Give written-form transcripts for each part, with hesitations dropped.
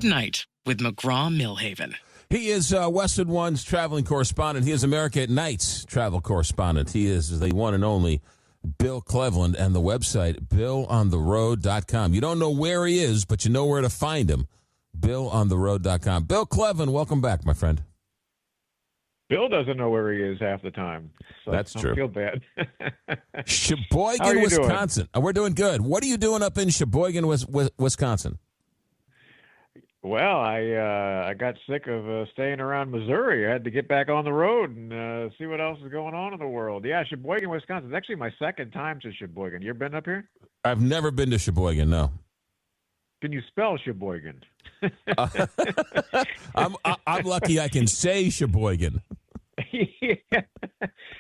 Night with McGraw-Millhaven. He is Westwood One's traveling correspondent. He is America at Night's travel correspondent. He is the one and only Bill Cleveland, and the website, BillOnTheRoad.com. You don't know where he is, but you know where to find him. BillOnTheRoad.com. Bill Cleveland, welcome back, my friend. Bill doesn't know where he is half the time. So That's true. I feel bad. Sheboygan, Wisconsin. We're doing good. What are you doing up in Sheboygan, Wisconsin? Well, I got sick of staying around Missouri. I had to get back on the road and see what else is going on in the world. Yeah, Sheboygan, Wisconsin. It's actually my second time to Sheboygan. You ever been up here? I've never been to Sheboygan, no. Can you spell Sheboygan? I'm lucky I can say Sheboygan. Yeah.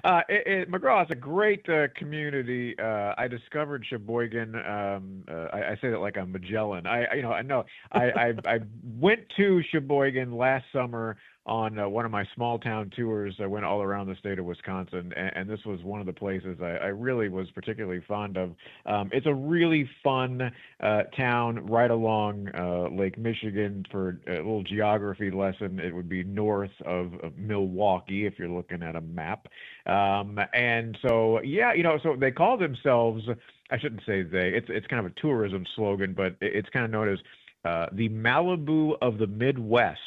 McGraw, it's a great community. I discovered Sheboygan. I say that like I'm Magellan. I went to Sheboygan last summer on one of my small town tours. I went all around the state of Wisconsin, and this was one of the places I really was particularly fond of. It's a really fun town right along Lake Michigan. For a little geography lesson, it would be north of Milwaukee if you're looking at a map. And so, yeah, so they call themselves, I shouldn't say they, it's kind of a tourism slogan, but it's kind of known as the Malibu of the Midwest.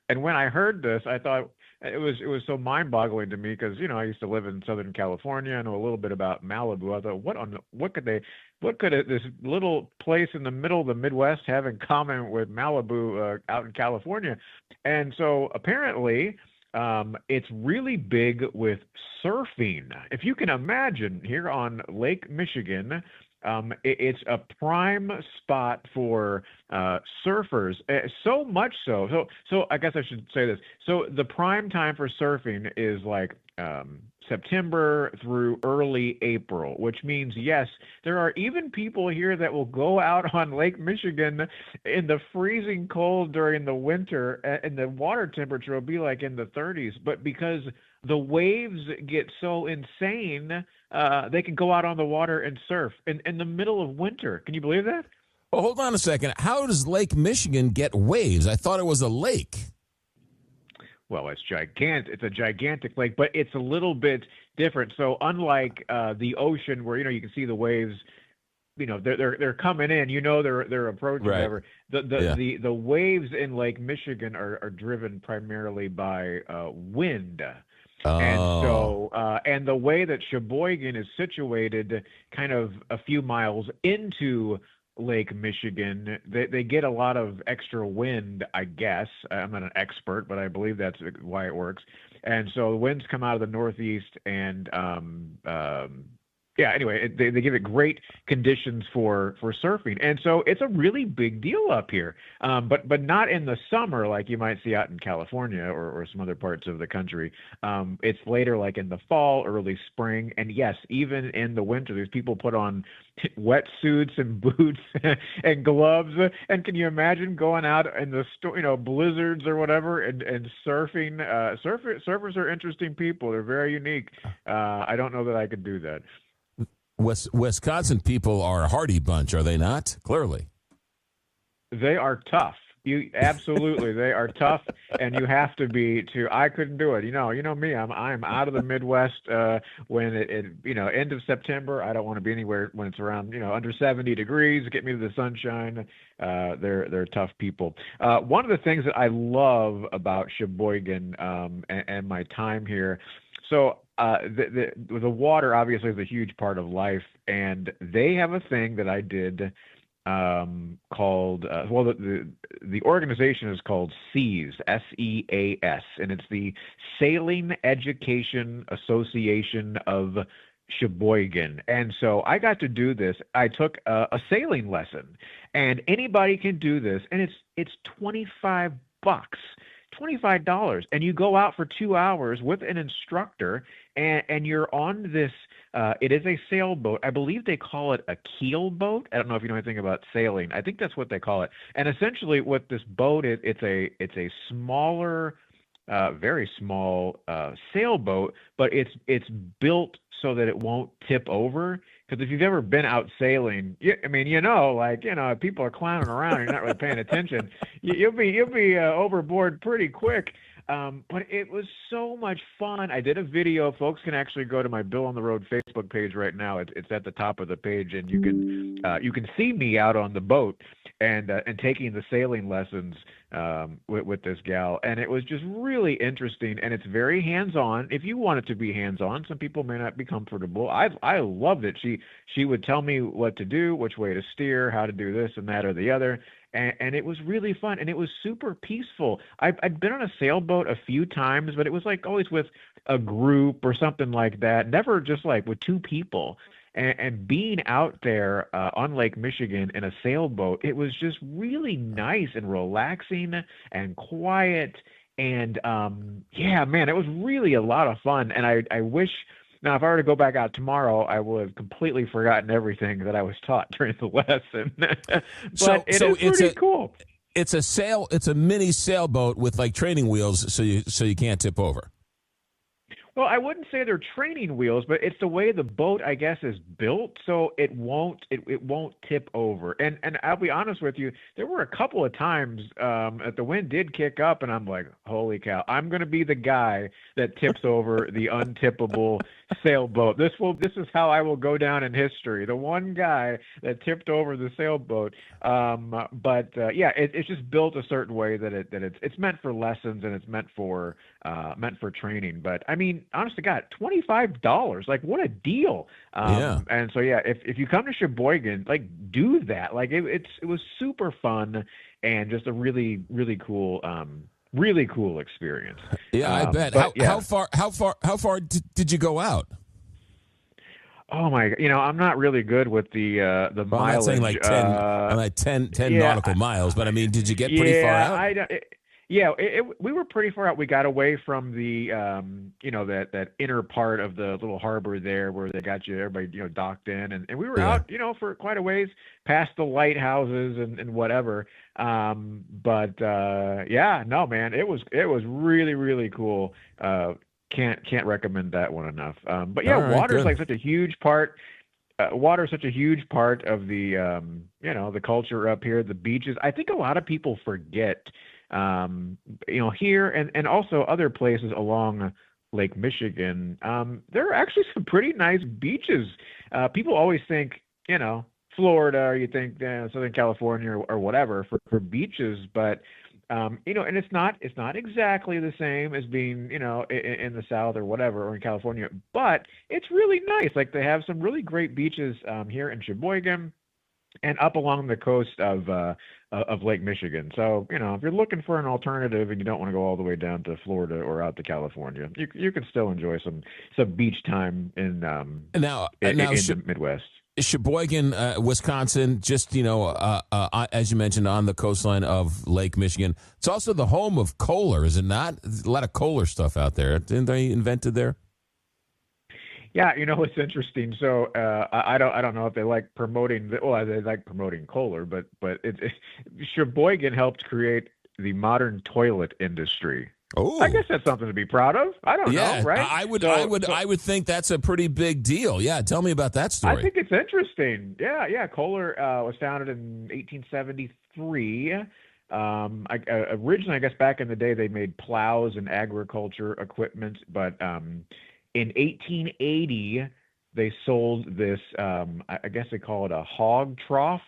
And when I heard this, I thought it was so mind-boggling to me because I used to live in Southern California. I know a little bit about Malibu. I thought, what could this little place in the middle of the Midwest have in common with Malibu out in California? And so apparently, it's really big with surfing. If you can imagine, here on Lake Michigan, it's a prime spot for surfers. So much so. So I guess I should say this. So the prime time for surfing is like September through early April, which means, yes, there are even people here that will go out on Lake Michigan in the freezing cold during the winter, and the water temperature will be like in the 30s. But because the waves get so insane, they can go out on the water and surf in the middle of winter. Can you believe that? Well, hold on a second. How does Lake Michigan get waves? I thought it was a lake. Well, it's gigantic. It's a gigantic lake, but it's a little bit different. So unlike the ocean, where you can see the waves, they're coming in. They're approaching. Right. Whatever. The waves in Lake Michigan are driven primarily by wind. Oh. And so, and the way that Sheboygan is situated, kind of a few miles into Lake Michigan, they get a lot of extra wind, I guess. I'm not an expert, but I believe that's why it works. And so the winds come out of the northeast, and anyway, they give it great conditions for surfing. And so it's a really big deal up here, but not in the summer like you might see out in California or some other parts of the country. It's later, like in the fall, early spring. And yes, even in the winter, there's people put on wetsuits and boots and gloves. And can you imagine going out in the blizzards or whatever and surfing? Surfers are interesting people. They're very unique. I don't know that I could do that. Wisconsin people are a hardy bunch, are they not? Clearly. They are tough. Absolutely, they are tough, and you have to be too. I couldn't do it. You know me. I'm out of the Midwest when it end of September. I don't want to be anywhere when it's around under 70 degrees. Get me to the sunshine. They're tough people. One of the things that I love about Sheboygan and my time here. So the water obviously is a huge part of life, and they have a thing that I did called the organization is called SEAS, SEAS, and it's the Sailing Education Association of Sheboygan. And so I got to do this. I took a sailing lesson, and anybody can do this, and it's $25. $25, and you go out for 2 hours with an instructor, and you're on this. It is a sailboat. I believe they call it a keel boat. I don't know if you know anything about sailing. I think that's what they call it. And essentially, what this boat is, it's a smaller, very small sailboat, but it's built so that it won't tip over. Because if you've ever been out sailing, I mean, like, if people are clowning around, you're not really paying attention. You'll be overboard pretty quick. But it was so much fun. I did a video. Folks can actually go to my Bill on the Road Facebook page right now. It's at the top of the page, and you can see me out on the boat and taking the sailing lessons with this gal, and it was just really interesting. And it's very hands-on. If you want it to be hands-on, some people may not be comfortable. I loved it. She would tell me what to do, which way to steer, how to do this and that or the other. And it was really fun, and it was super peaceful. I'd been on a sailboat a few times, but it was like always with a group or something like that, never just like with two people. And being out there on Lake Michigan in a sailboat, it was just really nice and relaxing and quiet. And yeah, man, it was really a lot of fun. And I wish now, if I were to go back out tomorrow, I would have completely forgotten everything that I was taught during the lesson. But it is pretty cool. It's a mini sailboat with like training wheels, so you can't tip over. Well, I wouldn't say they're training wheels, but it's the way the boat, I guess, is built, so it won't tip over. And I'll be honest with you, there were a couple of times that the wind did kick up, and I'm like, holy cow, I'm going to be the guy that tips over the untippable sailboat. This is how I will go down in history. The one guy that tipped over the sailboat. Yeah, it's just built a certain way that it's meant for lessons and it's meant for training. But I mean, honest to God, $25. Like, what a deal. Yeah. And so, yeah, if you come to Sheboygan, like, do that. Like, it was super fun and just a really, really cool experience. Yeah, I bet. How far did you go out? Oh my! I'm not really good with the mileage. I'm not saying like 10 nautical miles, but I mean, did you get pretty far out? We were pretty far out. We got away from the that inner part of the little harbor there where they got everybody docked in, and we were out for quite a ways past the lighthouses and whatever. No, man, it was really, really cool. Can't recommend that one enough. Water is like such a huge part. Water is such a huge part of the the culture up here. The beaches. I think a lot of people forget. Here and also other places along Lake Michigan, there are actually some pretty nice beaches. People always think Florida, or you think Southern California or whatever for beaches, but and it's not exactly the same as being, in the South or whatever, or in California, but it's really nice. Like, they have some really great beaches here in Sheboygan and up along the coast of Lake Michigan. So, if you're looking for an alternative and you don't want to go all the way down to Florida or out to California, you can still enjoy some beach time in the Midwest. Sheboygan, Wisconsin, just, as you mentioned, on the coastline of Lake Michigan. It's also the home of Kohler, is it not? There's a lot of Kohler stuff out there. Didn't they invent it there? Yeah, it's interesting. So I don't know if they like promoting they like promoting Kohler, but Sheboygan helped create the modern toilet industry. Oh, I guess that's something to be proud of. I don't know, right? I would think that's a pretty big deal. Yeah, tell me about that story. I think it's interesting. Yeah. Kohler was founded in 1873. Originally, I guess back in the day, they made plows and agriculture equipment, but in 1880, they sold this. I guess they call it a hog trough,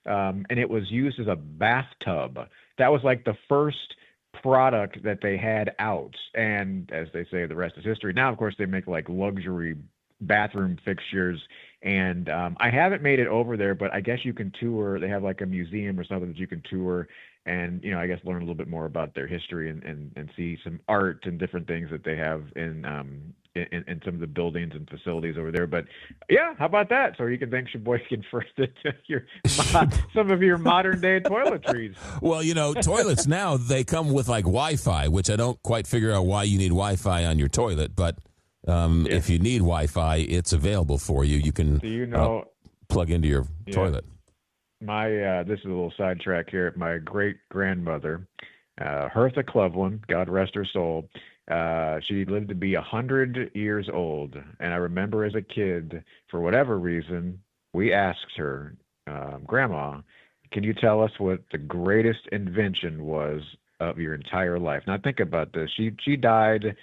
and it was used as a bathtub. That was like the first product that they had out, and as they say, the rest is history. Now, of course, they make like luxury bathroom fixtures, and I haven't made it over there, but I guess you can tour. They have like a museum or something that you can tour, and I guess learn a little bit more about their history and see some art and different things that they have in some of the buildings and facilities over there. But yeah, how about that? So you can thank Sheboygan for some of your modern day toiletries. Well, toilets now, they come with like Wi-Fi, which I don't quite figure out why you need Wi-Fi on your toilet. But if you need Wi-Fi, it's available for you. You can plug into your toilet. This is a little sidetrack here. My great grandmother, Hertha Cleveland, God rest her soul, She lived to be 100 years old, and I remember as a kid, for whatever reason, we asked her, "Grandma, can you tell us what the greatest invention was of your entire life?" Now think about this. She died.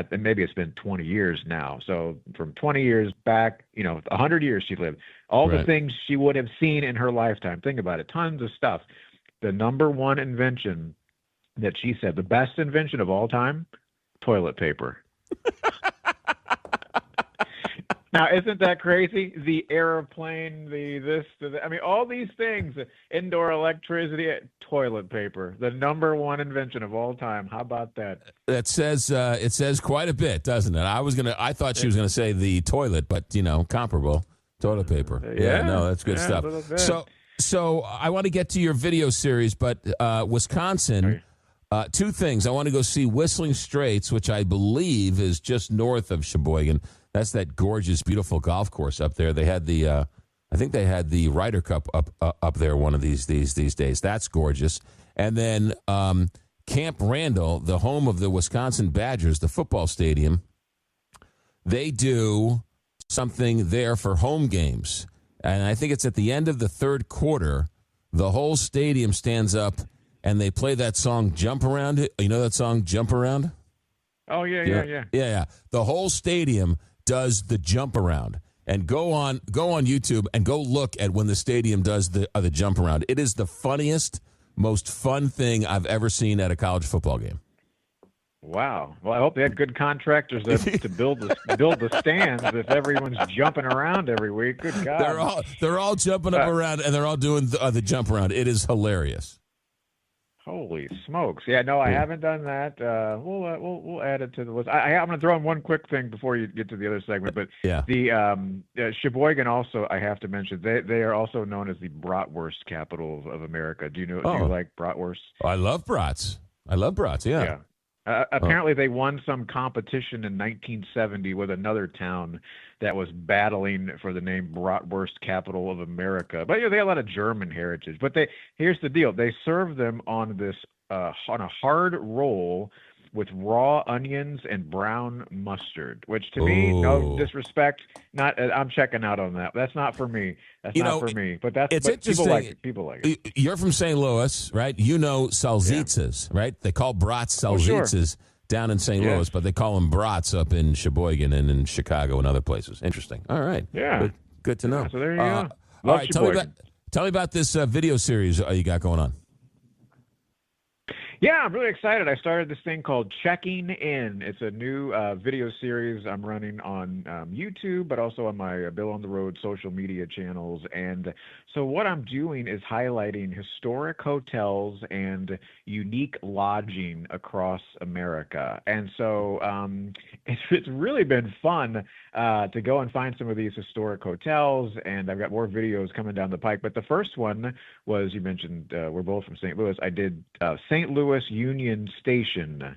Maybe it's been 20 years now. So from 20 years back, 100 years she lived. All the Right. things she would have seen in her lifetime. Think about it. Tons of stuff. The number one invention that she said, the best invention of all time, toilet paper. Now, isn't that crazy? The airplane, the this, I mean, all these things, indoor electricity, toilet paper, the number one invention of all time. How about that? That says it says quite a bit, doesn't it? I thought she was gonna say the toilet, but comparable toilet paper. Yeah, no, that's good yeah, stuff. a little bit. So I want to get to your video series, but Wisconsin. Two things. I want to go see Whistling Straits, which I believe is just north of Sheboygan. That's that gorgeous, beautiful golf course up there. They had I think they had the Ryder Cup up there one of these days. That's gorgeous. And then Camp Randall, the home of the Wisconsin Badgers, the football stadium. They do something there for home games, and I think it's at the end of the third quarter. The whole stadium stands up. And they play that song, Jump Around. You know that song, Jump Around? Oh, yeah. Yeah. The whole stadium does the jump around. And go on YouTube and go look at when the stadium does the jump around. It is the funniest, most fun thing I've ever seen at a college football game. Wow. Well, I hope they had good contractors to build the stands if everyone's jumping around every week. Good God. They're all jumping up around, and they're all doing the jump around. It is hilarious. Holy smokes! Yeah, no, I haven't done that. We'll add it to the list. I'm going to throw in one quick thing before you get to the other segment. But the Sheboygan also, I have to mention, they are also known as the bratwurst capital of America. Do you like bratwurst? I love brats. Yeah. Apparently, they won some competition in 1970 with another town that was battling for the name Bratwurst Capital of America. But they have a lot of German heritage. But here's the deal: they serve them on on a hard roll with raw onions and brown mustard. Which to me, no disrespect, I'm checking out on that. That's not for me. That's not for me. But it's interesting. People like it. You're from St. Louis, right? You know salsitzas, right? They call brats salsitzas down in St. Louis, but they call them brats up in Sheboygan and in Chicago and other places. Interesting. All right. Yeah. Good to know. Yeah, so there you go. All right. Tell me about this video series you got going on. Yeah, I'm really excited. I started this thing called Checking In. It's a new video series I'm running on YouTube, but also on my Bill on the Road social media channels. And so what I'm doing is highlighting historic hotels and unique lodging across America. And so it's really been fun to go and find some of these historic hotels, and I've got more videos coming down the pike. But the first one was, you mentioned we're both from St. Louis. I did St. Louis Union Station,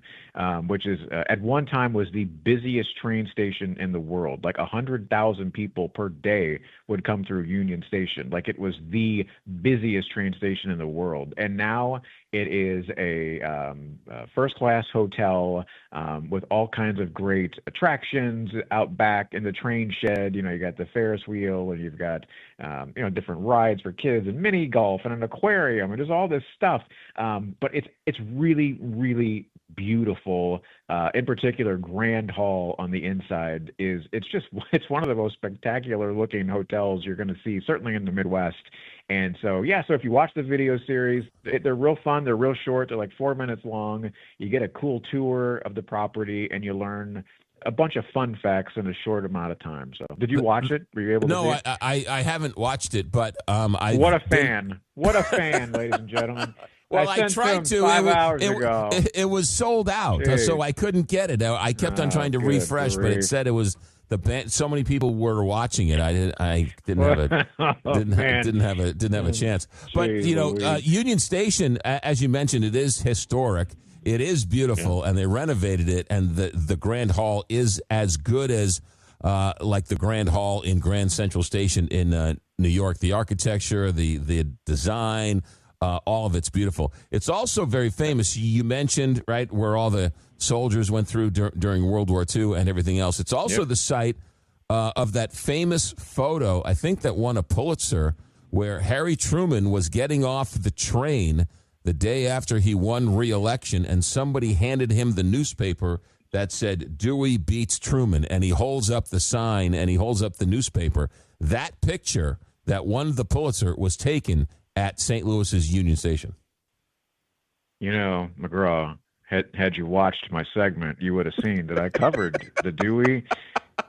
which is at one time was the busiest train station in the world. Like 100,000 people per day would come through Union Station. Like it was the busiest train station in the world. And now it is a first-class hotel with all kinds of great attractions out back in the train shed. You got the Ferris wheel, and you've got different rides for kids, and mini golf, and an aquarium, and there's all this stuff. But it's really, really beautiful. In particular, Grand Hall on the inside it's one of the most spectacular looking hotels you're going to see, certainly in the Midwest. And so if you watch the video series, they're real fun. They're real short. They're like 4 minutes long. You get a cool tour of the property, and you learn a bunch of fun facts in a short amount of time. So did you watch it? Were you able to see it? No, I haven't watched it, but What a fan, ladies and gentlemen. Well, I tried to. 5 hours ago. It was sold out, so I couldn't get it. I kept on trying to refresh, but it said it was the band. So many people were watching it. I didn't have a chance. But Union Station, as you mentioned, it is historic. It is beautiful, and they renovated it, and the Grand Hall is as good as like the Grand Hall in Grand Central Station in New York. The architecture, the design. All of it's beautiful. It's also very famous. You mentioned, right, where all the soldiers went through during World War II and everything else. It's also the site of that famous photo, I think that won a Pulitzer, where Harry Truman was getting off the train the day after he won re-election, and somebody handed him the newspaper that said, Dewey beats Truman, and he holds up the sign, and he holds up the newspaper. That picture that won the Pulitzer was taken at St. Louis's Union Station. You know, McGraw, had you watched my segment, you would have seen that I covered the Dewey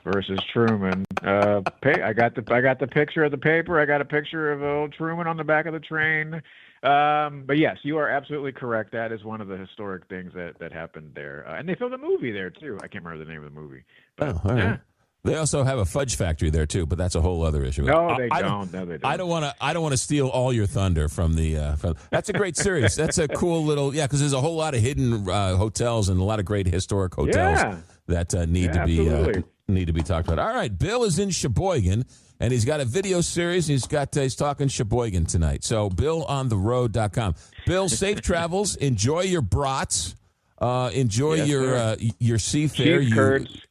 versus Truman. I got the picture of the paper. I got a picture of old Truman on the back of the train. But yes, you are absolutely correct. That is one of the historic things that happened there. And they filmed a movie there too. I can't remember the name of the movie. But, all right. Yeah. They also have a fudge factory there too, but that's a whole other issue. No, they don't. No, they don't. I don't want to steal all your thunder from the. That's a great series. That's a cool little because there's a whole lot of hidden hotels and a lot of great historic hotels that need to be talked about. All right, Bill is in Sheboygan. And he's got a video series. He's talking Sheboygan tonight. So BillOnTheRoad.com. Bill, safe travels. Enjoy your brats. Enjoy your seafair. Cheese curds.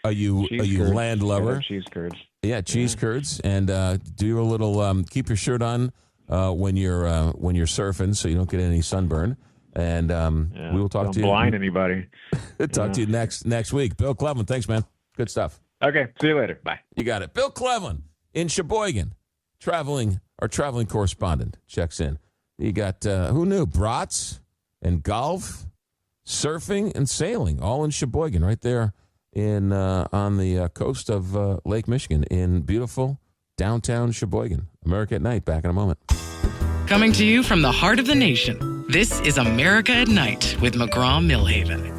Are you land lover? Yeah, cheese curds. Yeah, cheese curds. And do a little. Keep your shirt on when you're surfing, so you don't get any sunburn. And we will talk to you. Don't blind anybody. Talk to you next week. Bill Cleveland, thanks, man. Good stuff. Okay, see you later. Bye. You got it. Bill Cleveland in Sheboygan, traveling correspondent, checks in. You got, who knew, brats and golf, surfing and sailing, all in Sheboygan, right there in on the coast of Lake Michigan in beautiful downtown Sheboygan. America at Night, back in a moment. Coming to you from the heart of the nation, this is America at Night with McGraw-Milhaven.